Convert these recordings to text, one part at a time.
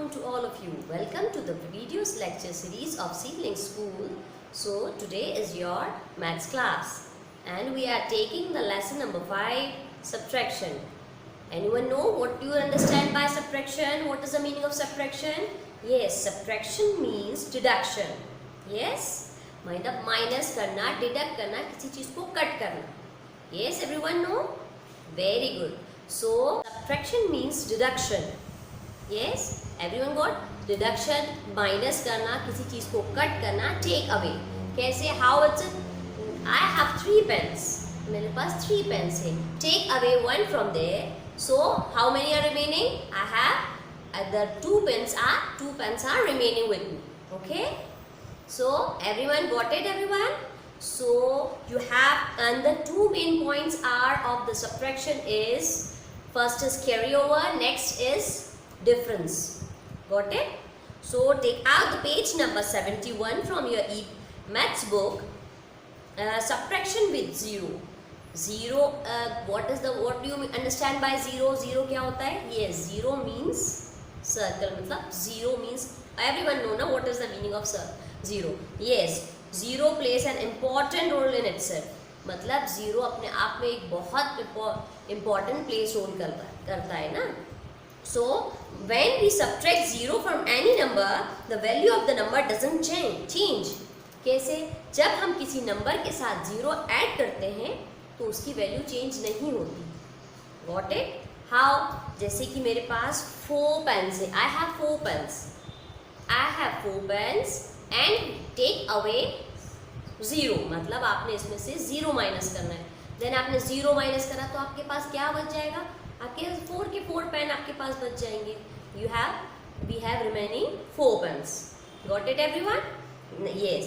afternoon to all of you. Welcome to the videos lecture series of Seedling School. So today is your maths class and we are taking the lesson number 5, subtraction. Anyone know what you understand by subtraction? What is the meaning of subtraction? Yes, subtraction means deduction. Yes, मतलब minus करना, deduct करना, किसी चीज को cut करना. Yes, everyone know? Very good. So subtraction means deduction. Yes, everyone got? Deduction, minus करना, किसी चीज को cut करना, take away. कैसे? How it's it? I have 3 pens. मेरे पास 3 pens है. Take away 1 from there. So how many are remaining? I have the 2 pens are remaining with me. Okay? So everyone got it, everyone? So you have, and the 2 main points are of the subtraction is, first is carryover, next is difference. Got it? So take out the page number 71 from your maths book. Subtraction with 0. What do you understand by 0? 0 क्या होता है? Yes, 0 means circle. मतलब 0 means, everyone know ना what is the meaning of 0? Yes, 0 plays an important role in itself. मतलब 0 अपने आप में एक बहुत important place role करता है ना. So when we subtract 0 from any number, the value of the number doesn't change. कैसे? जब हम किसी नंबर के साथ 0 ऐड करते हैं तो उसकी वैल्यू चेंज नहीं होती. Got it? How? जैसे कि मेरे पास 4 पेन्स है. I have 4 pens and take away 0. मतलब आपने इसमें से 0 माइनस करना है. देन आपने 0 माइनस करा तो आपके पास क्या बच जाएगा? आपके 4 के 4 पेन आपके पास बच जाएंगे. We have remaining 4 pens. Got it, everyone? Yes.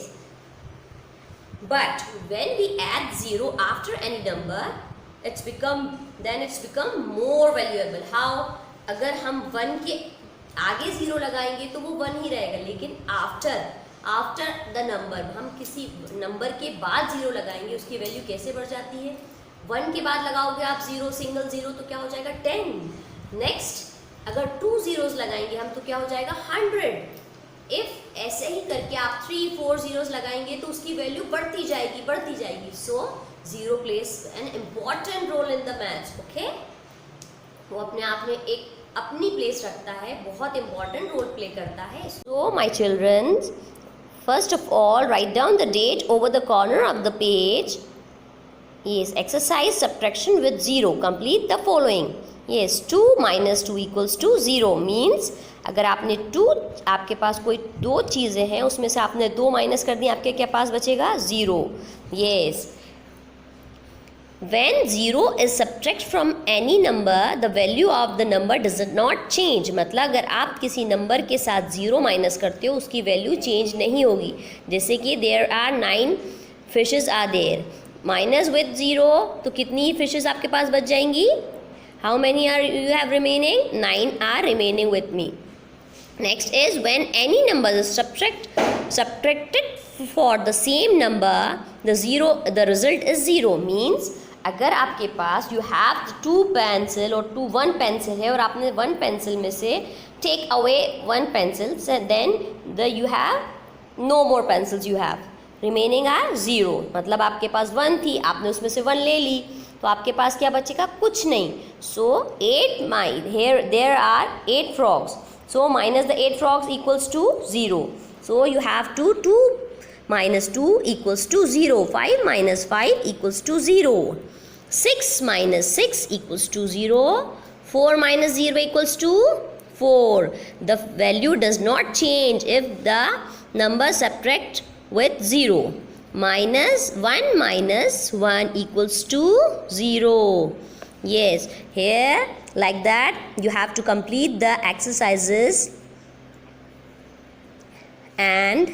But when we add 0 after any number, it's become more valuable. How? अगर हम 1 के आगे 0 लगाएंगे तो वो 1 ही रहेगा, लेकिन after the number, हम किसी नंबर के बाद 0 लगाएंगे, उसकी वैल्यू कैसे बढ़ जाती है? 1 के बाद लगाओगे आप 0, सिंगल 0, तो क्या हो जाएगा? 10. नेक्स्ट अगर 2 zeros लगाएंगे हम तो क्या हो जाएगा? 100. इफ ऐसे ही करके आप 3, 4 zeros लगाएंगे तो उसकी वैल्यू बढ़ती जाएगी. सो 0 plays an important role in the maths. Okay, वो अपने आप में एक अपनी प्लेस रखता है, बहुत इंपॉर्टेंट रोल प्ले करता है. So my children, first of all, write down the date over the corner of the page. Yes, exercise subtraction with 0. Complete the following. Yes, 2 minus 2 equals to 0 means अगर आपने 2, आपके पास कोई 2 चीज़ें हैं, उसमें से आपने 2 माइनस कर दी, आपके क्या पास बचेगा? 0. Yes. When 0 is subtracted from any number, the value of the number does not change. मतलब अगर आप किसी नंबर के साथ 0 माइनस करते हो उसकी वैल्यू चेंज नहीं होगी. जैसे कि there are 9 fishes are there. Minus with 0 तो कितनी फिशेस आपके पास बच जाएंगी? How many are you have remaining? 9 are remaining with me. Next is when any number is subtracted for the same number, the result is 0. Means अगर आपके पास you have 2 pencil और 1 pencil है और आपने 1 pencil में से take away 1 pencil, so then you have no more pencils you have. Remaining are 0. मतलब आपके पास 1 थी, आपने उसमें से 1 ले ली तो आपके पास क्या बचेगा? कुछ नहीं. So there are 8 frogs. So minus the 8 frogs equals to 0. So you have 2 minus 2 equals to 0. 5 minus 5 equals to 0. 6 minus 6 equals to 0. 4 minus 0 equals to 4. The value does not change if the number subtract with 0. Minus 1 equals to 0. Yes, here like that you have to complete the exercises. And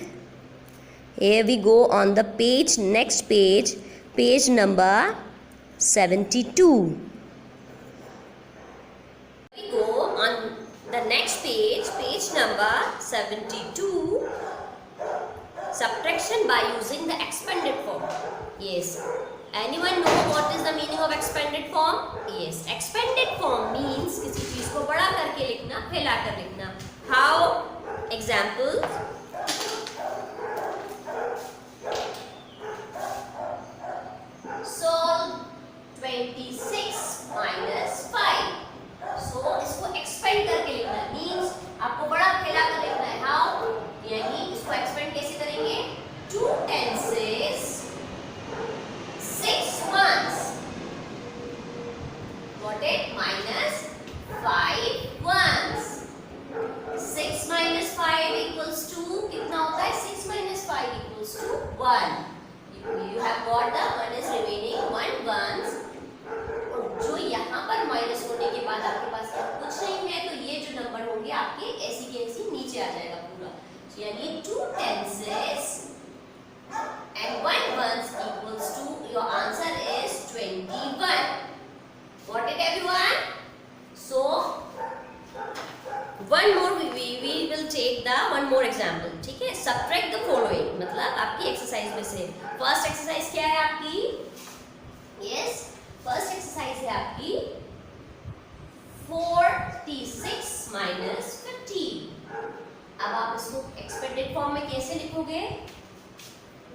here we go on the page, next page number 72. We go on the next page number 72. Subtraction by using the expanded form. Yes. Anyone know what is the meaning of expanded form? Yes. Expanded form means किसी चीज को बड़ा करके लिखना, फैला कर लिखना. How? Examples. Solve 26 minus 5. So इसको एक्सपेंड करके लिखना है, मीन्स आपको बड़ा फैलाकर लिखना है. हाउ? यानी इसको एक्सपेंड कैसे करेंगे? 2 tenses, 6 ones. Got it? Minus 5 ones. 6 minus 5 equals to कितना होता है? 6 minus 5 equals to 1. You have got the one is remaining 1 ones. और जो यहाँ पर माइनस होने के बाद आपके पास कुछ नहीं है, तो ये जो नंबर होंगे आपके ऐसी के ऐसी नीचे आ जाएगा पूरा. तो यानी 2 tenses and 1 ones equals to, your answer is 21. Got it everyone? So one more we will take the one more example. ठीक है? Subtract the following, मतलब आपकी एक्सरसाइज में से फर्स्ट एक्सरसाइज क्या है आपकी? Yes, फर्स्ट एक्सरसाइज है आपकी 46 minus 50. अब आप इसको एक्सपेंडेड फॉर्म में कैसे लिखोगे?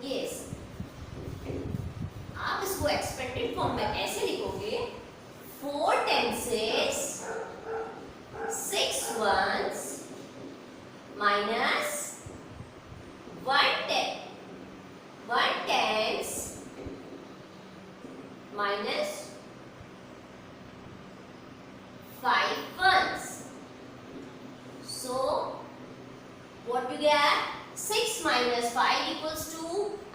Yes, आप इसको एक्सपेंडेड फॉर्म में ऐसे लिखोगे 4 tenses, 6 ones minus 1 tens minus 5 ones. So what you get? 6 minus 5 equals to,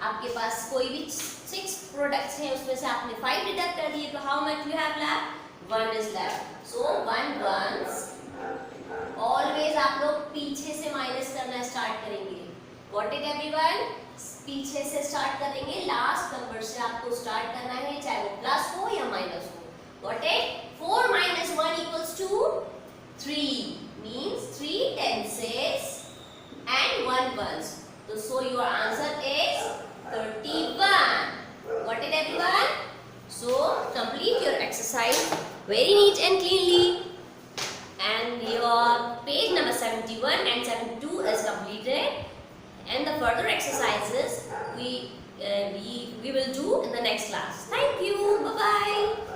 आपके पास कोई भी 6 प्रोडक्ट्स हैं, उसमें से आपने 5 डिडक्ट कर दिए, तो how much you have left? 1 is left. So 1 ones. Always आप लोग पीछे से माइनस करना स्टार्ट करेंगे. Got it everyone? पीछे से स्टार्ट करेंगे, लास्ट नंबर से आपको स्टार्ट करना है, चाहे वो प्लस हो या माइनस हो. Got it? 4 minus 1 equals to 3. Means 3 tenses and 1 ones. So your answer is 31. Got it everyone? So complete your exercise very neat and cleanly. And your page number 71 and 72 is completed. And the further exercises we will do in the next class. Thank you. Bye bye.